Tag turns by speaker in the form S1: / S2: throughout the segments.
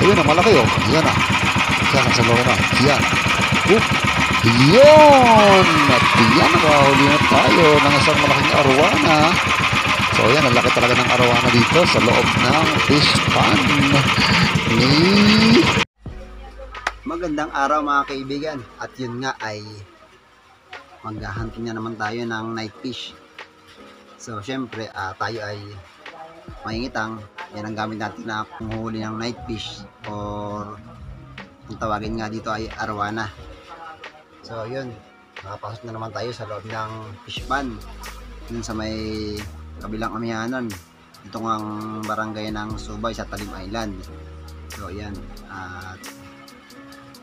S1: Ayun na, malaki oh. Yan na. Yan, sa loob na. Yan. Oop. Yun! At yan, nakahuli na tayo ng isang malaking arwana. So yan, ang laki talaga ng arwana dito sa loob ng fish pond ni...
S2: Magandang araw mga kaibigan. At yun nga ay maghahunting na naman tayo ng night fish. So syempre tayo ay mangingitang. Yan ang gamit natin na panghuli ng night fish, or kung tawagin nga dito ay arwana. So yun, nakapasok na naman tayo sa loob ng fish pond dun sa may kabilang amihanan. Ito ang barangay ng Subay sa Talim Island. So yan, at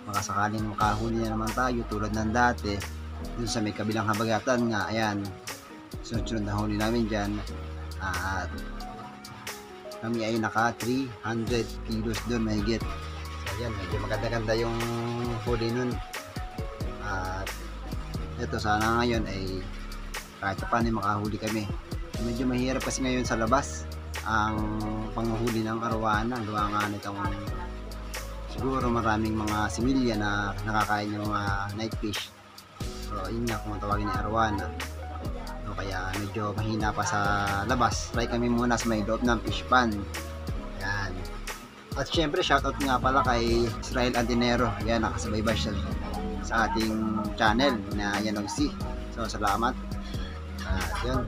S2: makasakaling makahuli na naman tayo tulad ng dati dun sa may kabilang habagatan nga. Ayan, sunod na huli namin dyan, at kami ay naka 300 kilos doon mahigit. So ayan, medyo maganda-ganda yung huli nun. At ito, sana ngayon ay kahit paano makahuli kami. Medyo mahirap kasi ngayon sa labas ang panghuli ng arwana. Gawa nga nitong siguro maraming mga similya na nakakain ng mga night fish. So yun nga kung tawagin ni arwana. So, kaya medyo mahina pa sa labas. Try kami muna sa may loob ng fish pond. Yan. At syempre shoutout nga pala kay Israel Antinero. Yan, nakasabay siya sa ating channel na Yanog Sea. So salamat. At yun.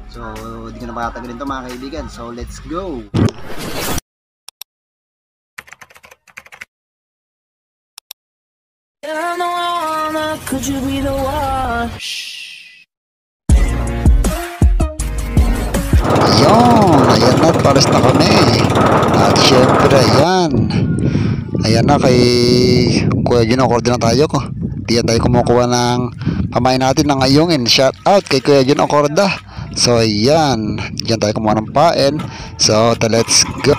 S2: So hindi ko na patatagalin ito mga kaibigan. So let's go!
S3: Could you be the one?
S1: Yun, ayan na, pares na kami. At syempre, ayan. Ayan na, kay Kuya Jun Ocorda na tayo ko. Diyan tayo kumukuha ng pamain natin ng ayungin. Shout out kay Kuya Jun Ocorda. So ayan, diyan tayo kumuha ng pain. So let's go.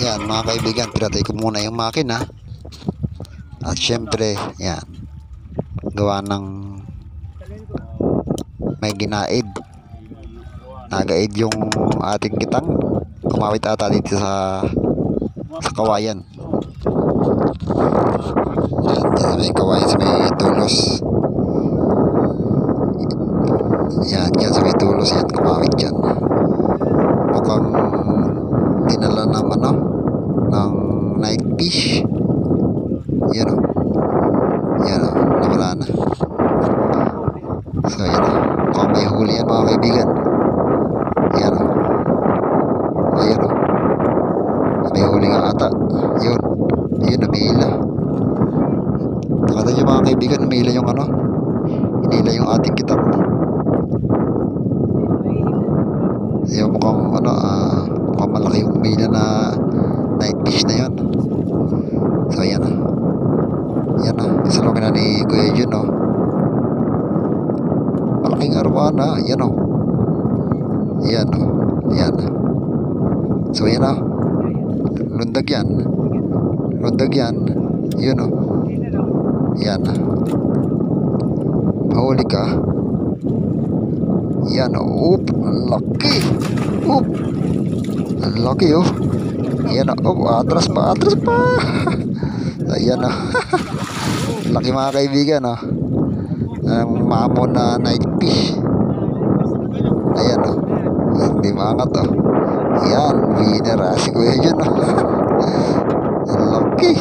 S1: Yan mga kaibigan, pinatay ko muna yung makina. At syempre, yan. Gawa ng may ginaid. Nagaid yung ating kitang. Kumawit ata dito sa kawayan. Yan, dyan may kawayan sa may tulos. Yan, dyan sa may tulos. Yan, kumawit dyan. Mukhang dinala naman ng night fish. Yan o. Yan o, nawala na. So yan o, mukhang may huli yan mga kaibigan. Yan o. Ayan o. May huli nga ata. Yun. Yun, namihila. Nakita nyo mga kaibigan, namihila yung ano. Hinila yung ating kitang. Yung mukhang ano, mukhang malaki yung humila na night fish na yun. So yan o. Yan o. Isalungin na ni Kuya Jun o. Malaking arwana. Yan o. Yan o. Yan o. So yan o. Lundag yan. Lundag yan. Yun o. Yan o. Mahuli ka. Yan o. Oop. Ang laki. Oop. Ang laki o. Yan o. Oop. Atras pa. Atras pa. Ayan o. Laki mga kaibigan o. Ang mamon na night fish. Ayan o. Hindi maangat o. Yan, winner si Kuya Jun. Ang laki.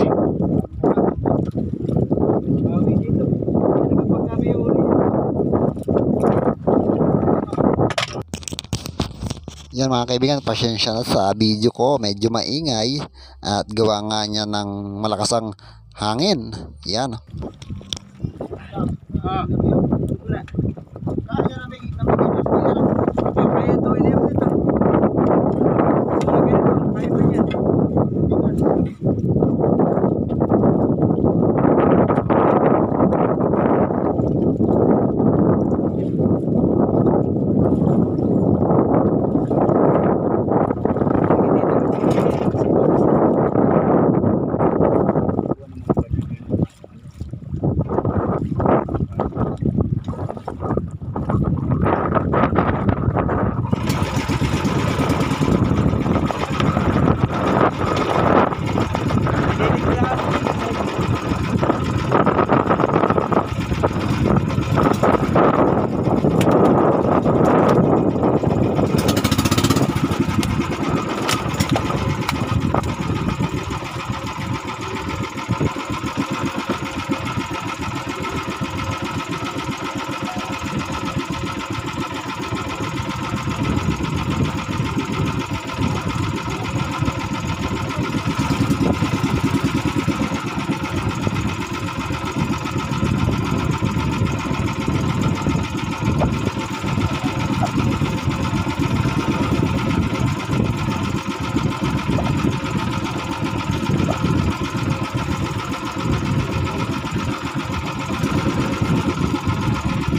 S1: Yan mga kaibigan, pasensya na sa video ko. Medyo maingay at gawa nga niya ng malakasang hangin. Yan.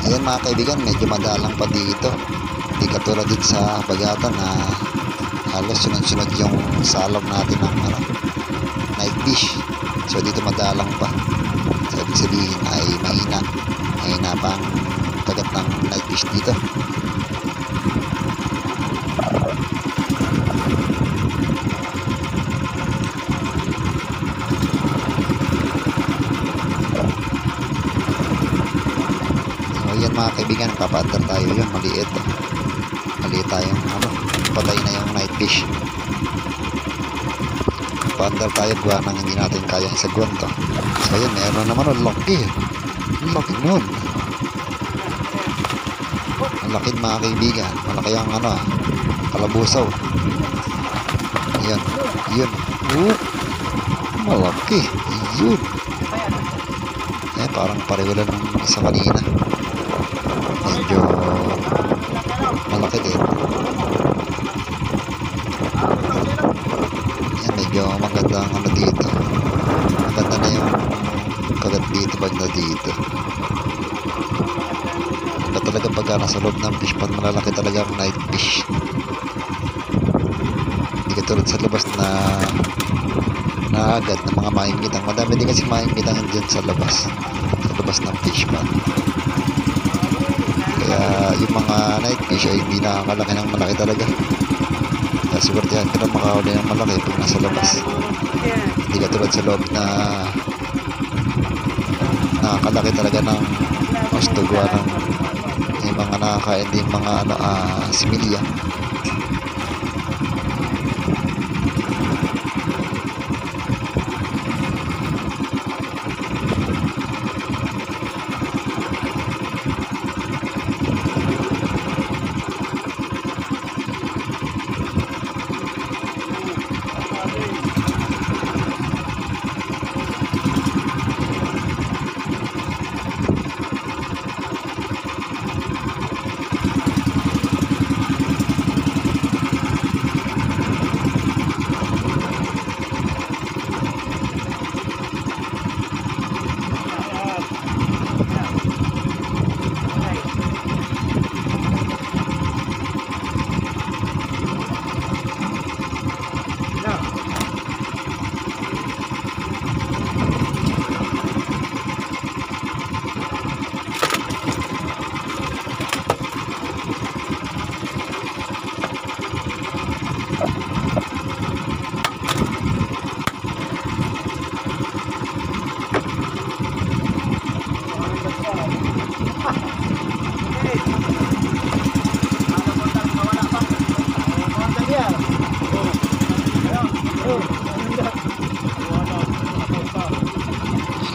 S1: Ayan mga kaibigan, medyo madalang pa dito. Hindi katulad dito sa Bagatan na halos sunod-sunod yung salog natin ng night fish. So dito madalang pa. So ibig sabihin ay mahina. Mahina pang kagat ng night fish dito. Ayan mga kaibigan, papaandar tayo yun, maliit tayong patay na yung night fish. Paandar tayo, gawa nang hindi natin kaya sa to. So ayan, meron naman laki nun, malaki mga kaibigan, malaki ang kalabusaw. Ayan, yun, malaki yun. Parang pareho lang ng isa kanina. Medyo malaki din. Yan, medyo maganda ang dito. Maganda na yung kagat dito, banda dito. Iba talaga pagka nasa loob ng fish pond, malalaki talaga ang night fish. Hindi katulad sa labas na agad ng mga maingitang. Madami din kasi maingitang dyan sa labas ng fish pond. Kaya yung mga night fish ay hindi nakakalaki ng malaki talaga. Kaya sigurtihan ka na makahuli ng malaki pag nasa labas. Hindi katulad sa loob na nakakalaki talaga ng gusto gawa ng yung mga nakakain din mga similya.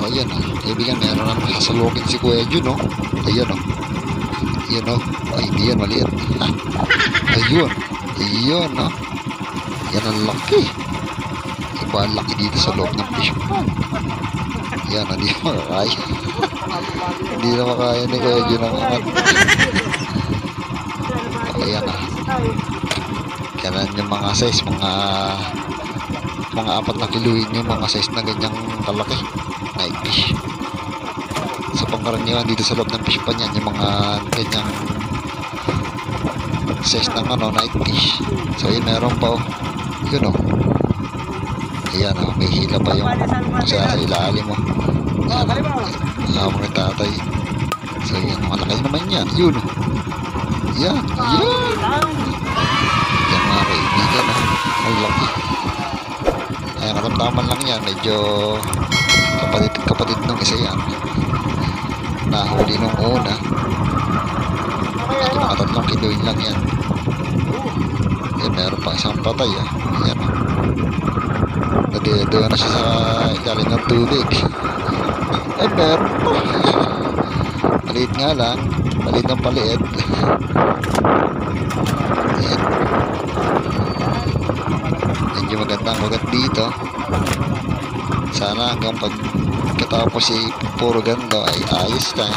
S1: Ayan kaibigan, meron na naman sasalukin si Kuya Jun, ayan ayan ay hindi yan maliit. Ayun yan ang laki, iba ang laki dito sa loob ng fish pond. Yan hindi makakaya hindi na makaya ni Kuya Jun ang angat. Ayan ganun yung mga size, mga 4 na kiluhin yung mga size na ganyang kalaki night fish. Sa pangkaraniwan dito sa loob ng fish pond yan, yung mga ganyang size ng night fish. So yun, meron pa yun ayan may hila pa yung sa ilalim ayan mga tatay. So yun, malaki naman yan, yun yan mga kaibigan ang laki. Ayan, katamtaman lang yan, medyo kapatid nung isa yan, nahuli nung una, medyo mga 3 kiloin lang yan. Ayan, meron pa isang patay ayan nadidoon na siya sa ilalim ng tubig. Meron pa maliit nga lang, maliit ng paliit. Ayan, medyo magandang magat dito. Sana hanggang pagkatapos puro ganda ay ayos lang.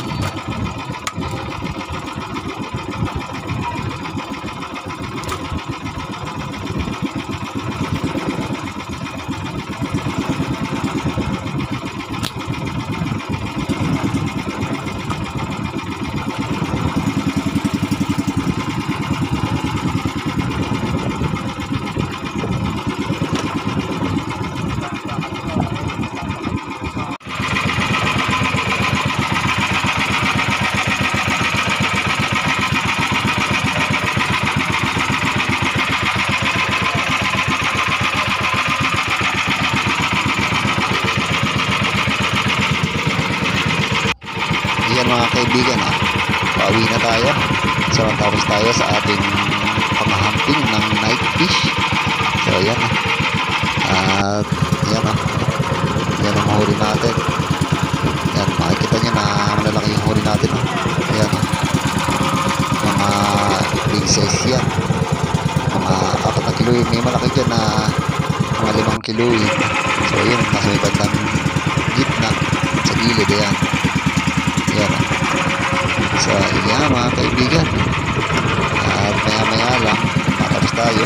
S1: Yan mga kaibigan pauwi na tayo. So tapos tayo sa ating panghamping ng night fish. So yan at yan yan ang huli natin. Yan, makikita nyo na malalaki yung huli natin Ayan mga big size yan, mga 4 na kiloin. May malaki dyan na mga 5 kiloin. So yun, nasa may bandang gitna sa gilid. Ayan yan. So yan mga kaibigan, at maya maya lang matapos tayo.